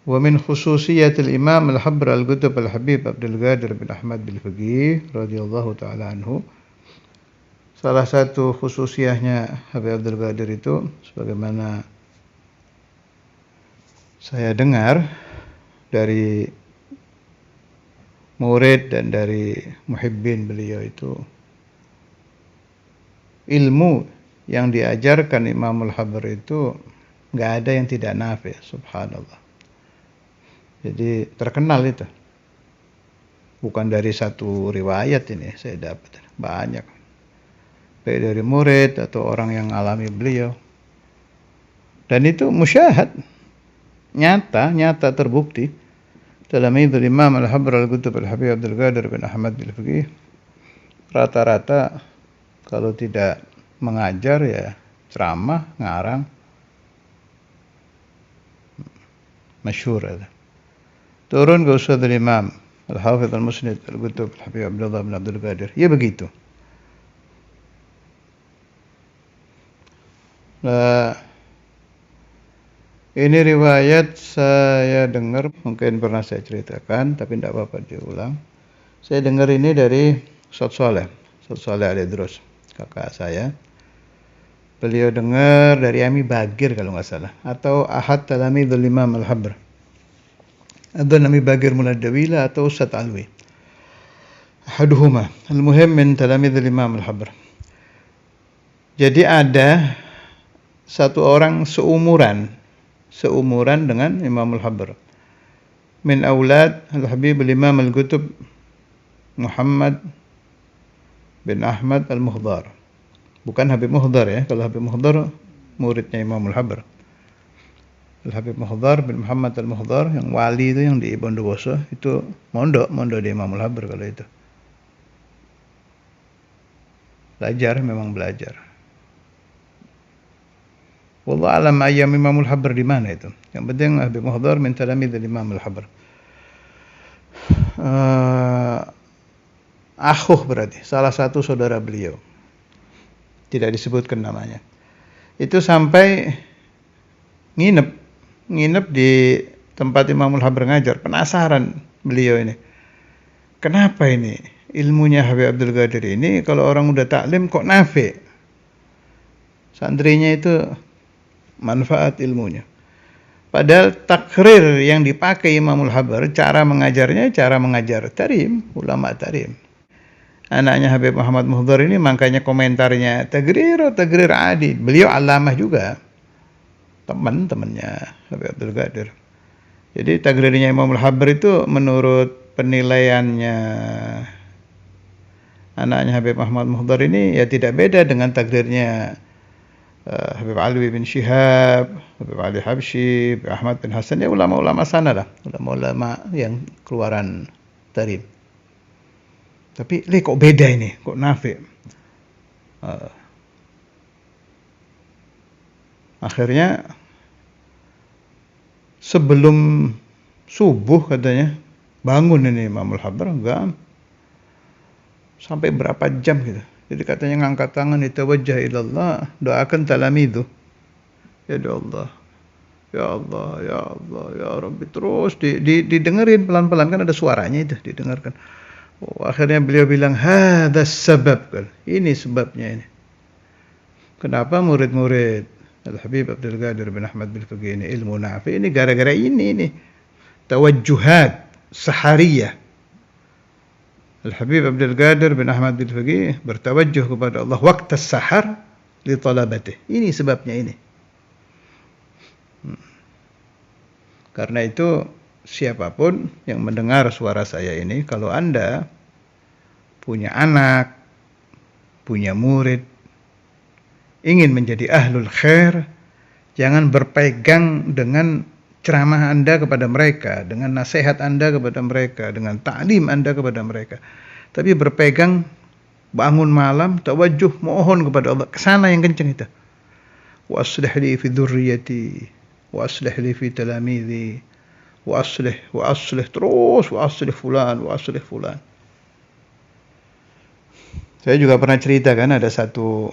Wa min khususiyatil Imam Al-Habr Al-Qutb Al-Habib Abdul Qadir bin Ahmad Bil-Faqih radhiyallahu taala anhu. Salah satu khususiyahnya Habib Abdul Qadir itu, sebagaimana saya dengar dari murid dan dari muhibbin beliau, itu ilmu yang diajarkan Imamul Habr itu nggak ada yang tidak nafi, subhanallah. Jadi terkenal itu. Bukan dari satu riwayat ini saya dapat, banyak. Baik dari murid atau orang yang alami beliau. Dan itu musyahad, nyata terbukti. Talamidul Imam Al-Habr Al-Qutb Al-Habib Abdul Qadir bin Ahmad Bil-Faqih rata-rata kalau tidak mengajar ya ceramah, ngarang, masyhur ada. Turun ke Ustadzul Imam Al-Hafidh Al-Musnid Al-Qutb Al-Habib Abdullah bin Abdul Qadir, ya begitu. Nah, ini riwayat saya dengar, mungkin pernah saya ceritakan, tapi tidak apa-apa diulang. Saya dengar ini dari Ustadz Saleh Al-Idrus, kakak saya. Beliau dengar dari Ami Bagir kalau nggak salah, atau Ahad Talamidul Imam Al-Habr. Ada Ami Bagir Muladawila atau Ustadz Alwi. Ahaduhuma. Al-muhim min Talamidul Imam Al-Habr. Jadi ada satu orang seumuran dengan Imam Al-Habr. Min aulad Al-Habib Al-Imam Al-Qutb Muhammad bin Ahmad Al-Muhdar. Bukan Habib Muhdar ya. Kalau Habib Muhdar muridnya Imam Al-Habr. Al-Habib Muhdar bin Muhammad Al-Muhdar, yang wali itu yang di Bondowoso, itu mondok di Imam Al-Habr kalau itu. Memang belajar. Wallahu alam ayam Imam Al-Habr di mana itu. Yang penting Habib Muhdar min talamid Imam Al-Habr. Akhuh berarti, salah satu saudara beliau. Tidak disebutkan namanya. Itu sampai nginep di tempat Imamul Habr ngajar. Penasaran beliau ini. Kenapa ini ilmunya Habib Abdul Qadir ini kalau orang udah taklim kok nafi? Santrinya itu manfaat ilmunya. Padahal takrir yang dipakai Imamul Habr, cara mengajarnya cara mengajar tarim, ulama tarim. Anaknya Habib Muhammad Muhdar ini makanya komentarnya tagrir adi. Beliau alamah juga. Teman-temannya Habib Abdul Qadir. Jadi takrirnya Imamul Habr itu menurut penilaiannya anaknya Habib Muhammad Muhdar ini ya tidak beda dengan takdirnya Habib Alwi bin Syihab, Habib Ali Habsyi, Habib Ahmad bin Hasan, ya ulama-ulama sana lah, ulama-ulama yang keluaran tarim. Tapi kok beda ini, kok nafi? Akhirnya sebelum subuh katanya bangun ini Imamul Habr, enggak sampai berapa jam gitu. Jadi katanya ngangkat tangan, itawajjah ilallah, doakan talamidu. Ya Allah, ya Allah, ya Allah, ya Rabbi, terus didengerin pelan-pelan, kan ada suaranya itu, didengarkan. Akhirnya beliau bilang, hadas sabab, kan. Ini sebabnya ini. Kenapa murid-murid Al-Habib Abdul Qadir bin Ahmad Bil-Faqih ini ilmu nafi? Ini gara-gara ini. Tawajjuhat sahariyah. Al-Habib Abdul Qadir bin Ahmad Bil-Faqih bertawajjuh kepada Allah waktu sahar li talabatih. Ini sebabnya ini. Karena itu siapapun yang mendengar suara saya ini, kalau Anda punya anak, punya murid, ingin menjadi ahlul khair, jangan berpegang dengan ceramah Anda kepada mereka, dengan nasihat Anda kepada mereka, dengan ta'lim Anda kepada mereka. Tapi berpegang, bangun malam, tawajjuh, mohon kepada Allah. Kesana yang kencang itu. Wa aslih li fi dzurriyyati, wa aslih li fi talamidhi, wa aslih terus, wa aslih fulan. Saya juga pernah cerita kan, ada satu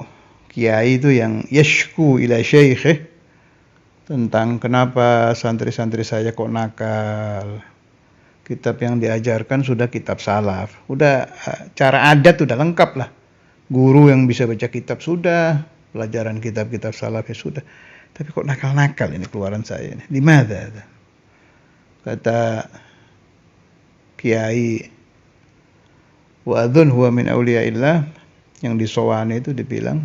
kiai itu yang yashku ila syaikhih, tentang kenapa santri-santri saya kok nakal. Kitab yang diajarkan sudah kitab salaf. Udah cara adat udah lengkap lah. Guru yang bisa baca kitab sudah, pelajaran kitab-kitab salaf ya sudah. Tapi kok nakal-nakal ini keluaran saya ini. Di mana? Kata Kiai wa adzun huwa min auliyaillah yang di Sowane itu dibilang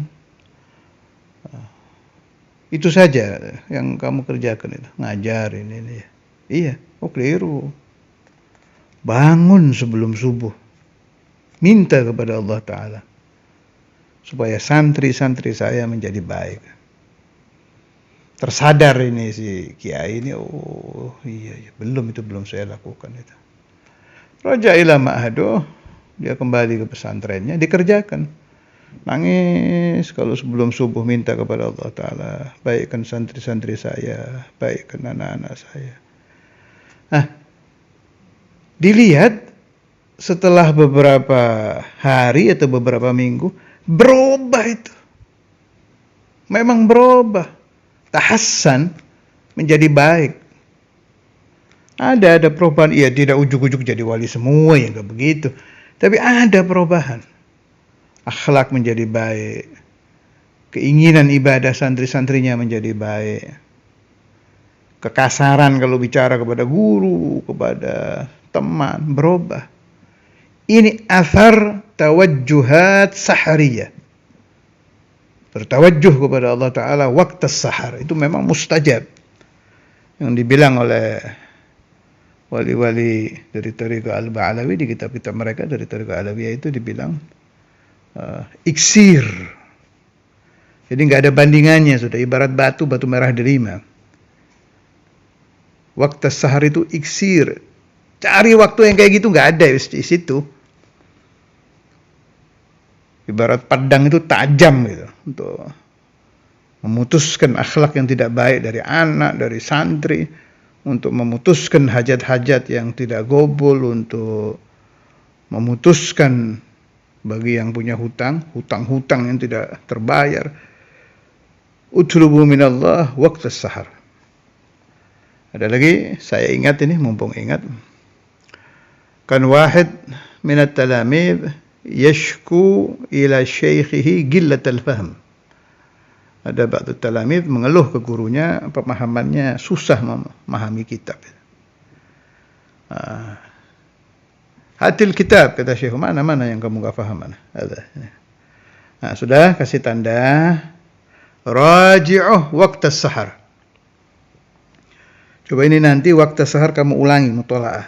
itu saja yang kamu kerjakan itu, ngajar ini. Iya, keliru. Bangun sebelum subuh. Minta kepada Allah Ta'ala. Supaya santri-santri saya menjadi baik. Tersadar ini si Kiai ini, oh iya, belum saya lakukan itu. Raja ila ma'hadu, dia kembali ke pesantrennya, dikerjakan. Nangis kalau sebelum subuh minta kepada Allah Ta'ala. Baikkan santri-santri saya, baikkan anak-anak saya. Dilihat setelah beberapa hari atau beberapa minggu, berubah itu. Memang berubah. Tahassan, menjadi baik. Ada perubahan. Iya, tidak ujuk-ujuk jadi wali semua, ya enggak begitu. Tapi ada perubahan. Akhlak menjadi baik. Keinginan ibadah santri-santrinya menjadi baik. Kekasaran kalau bicara kepada guru, kepada teman, berubah. Ini athar tawajjuhat sahariyah. Bertawajjuh kepada Allah Ta'ala waktu sahar. Itu memang mustajab. Yang dibilang oleh wali-wali dari Thariqah Al-Ba'alawi, di kitab-kitab mereka dari Thariqah Alawiyah itu dibilang iksir. Jadi nggak ada bandingannya, sudah ibarat batu merah delima. Waktu sahar itu iksir. Cari waktu yang kayak gitu nggak ada di situ. Ibarat pedang itu tajam gitu untuk memutuskan akhlak yang tidak baik dari anak, dari santri, untuk memutuskan hajat-hajat yang tidak gobol, untuk memutuskan bagi yang punya hutang-hutang yang tidak terbayar. Utlubu minallah waqta sahar. Ada lagi, saya ingat ini, mumpung ingat. Kan wahid minat talamid yashku ila syaikhihi gillatal fahm. Ada ba'du talamid mengeluh ke gurunya, pemahamannya susah memahami kitab. Hatil kitab, kata Syekh, mana yang kamu gak paham mana? Nah, sudah kasih tanda. Raji'uh waqta sahar. Coba ini nanti waktu sahar kamu ulangi mutola'ah.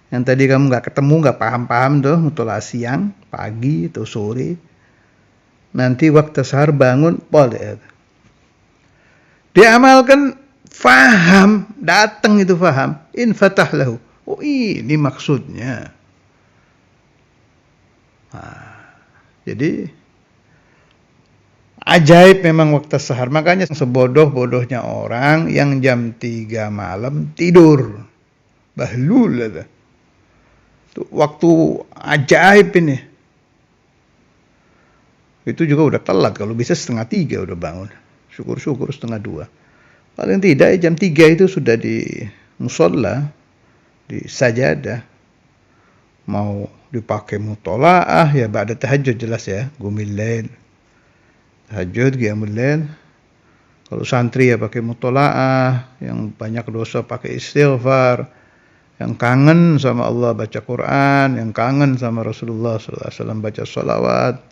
Yang tadi kamu gak ketemu, gak paham-paham tuh, mutola'ah siang, pagi, atau sore. Nanti waktu sahar bangun, boleh. Dia amalkan, faham, datang itu faham. Infatah lahu. Oh ini maksudnya. Jadi ajaib memang waktu sahar. Makanya sebodoh-bodohnya orang yang jam 3 malam tidur. Bahlul ada. Waktu ajaib ini. Itu juga udah telat. Kalau bisa 2:30 udah bangun. Syukur-syukur 2:30. Paling tidak jam 3 itu sudah di musola, di sajadah. Mau dipakai mutola'ah ya ba'da tahajud jelas ya. Qumil lail. Tahajud, qiyamul lail. Kalau santri ya pakai mutola'ah, yang banyak dosa pakai istighfar, yang kangen sama Allah baca Quran, yang kangen sama Rasulullah SAW baca sholawat,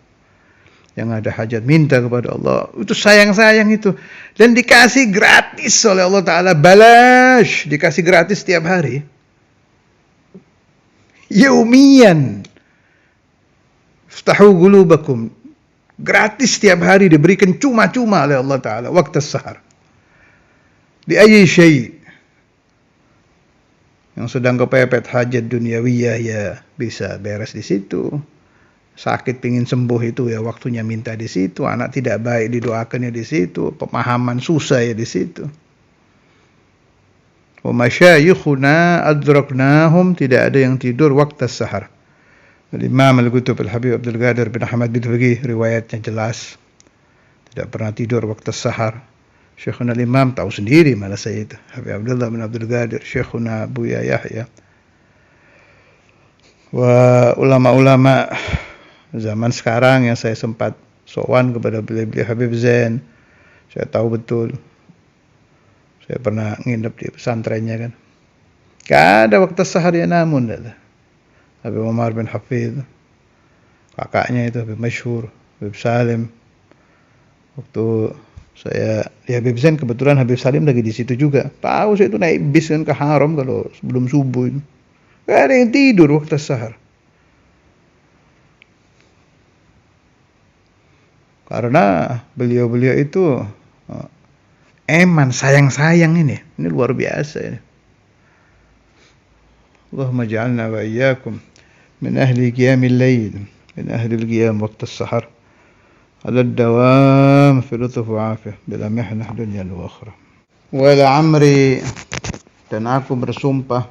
yang ada hajat minta kepada Allah, itu sayang-sayang itu. Dan dikasih gratis oleh Allah Ta'ala, balash, dikasih gratis setiap hari. Yaumiyan. Iftahu qulubakum. Gratis setiap hari diberikan cuma-cuma oleh Allah Ta'ala. Waktu sahar. Di ayyi syai'. Yang sedang kepepet hajat duniawiyah ya bisa beres di situ. Sakit pingin sembuh itu ya waktunya minta di situ. Anak tidak baik didoakannya di situ. Pemahaman susah ya di situ. Wa masyayikhuna adraknahum, tidak ada yang tidur waktu sahar. Imam Al-Qutub Al-Habib Abdul Qadir bin Ahmad bin Faqih riwayatnya jelas. Tidak pernah tidur waktu sahar. Syekhuna Imam tahu sendiri mana saya itu. Habib Abdullah bin Abdul Qadir, Syekhuna Buya Yahya. Wa ulama-ulama zaman sekarang yang saya sempat sowan kepada beliau-beliau Habib Zain, saya tahu betul. Saya pernah nginep di pesantrennya kan. Gak ada waktu sehari namun ada. Habib Umar bin Hafidh, kakaknya itu Habib Masyhur, Habib Salim. Waktu saya di Habib Zain, kebetulan Habib Salim lagi di situ juga. Tahu saya itu naik bis kan ke Haram kalau sebelum subuh itu. Gak ada yang tidur waktu sahar. Karena beliau-beliau itu eman, sayang-sayang ini. Ini luar biasa ini. Allahumma ja'alna wa iyyakum min ahli qiyamil lail, min ahli al-qiyam waqt as-sahar. على الدوام في لطف وعافية بلا محنة دنيا وأخرى. Wala amri, dan aku bersumpah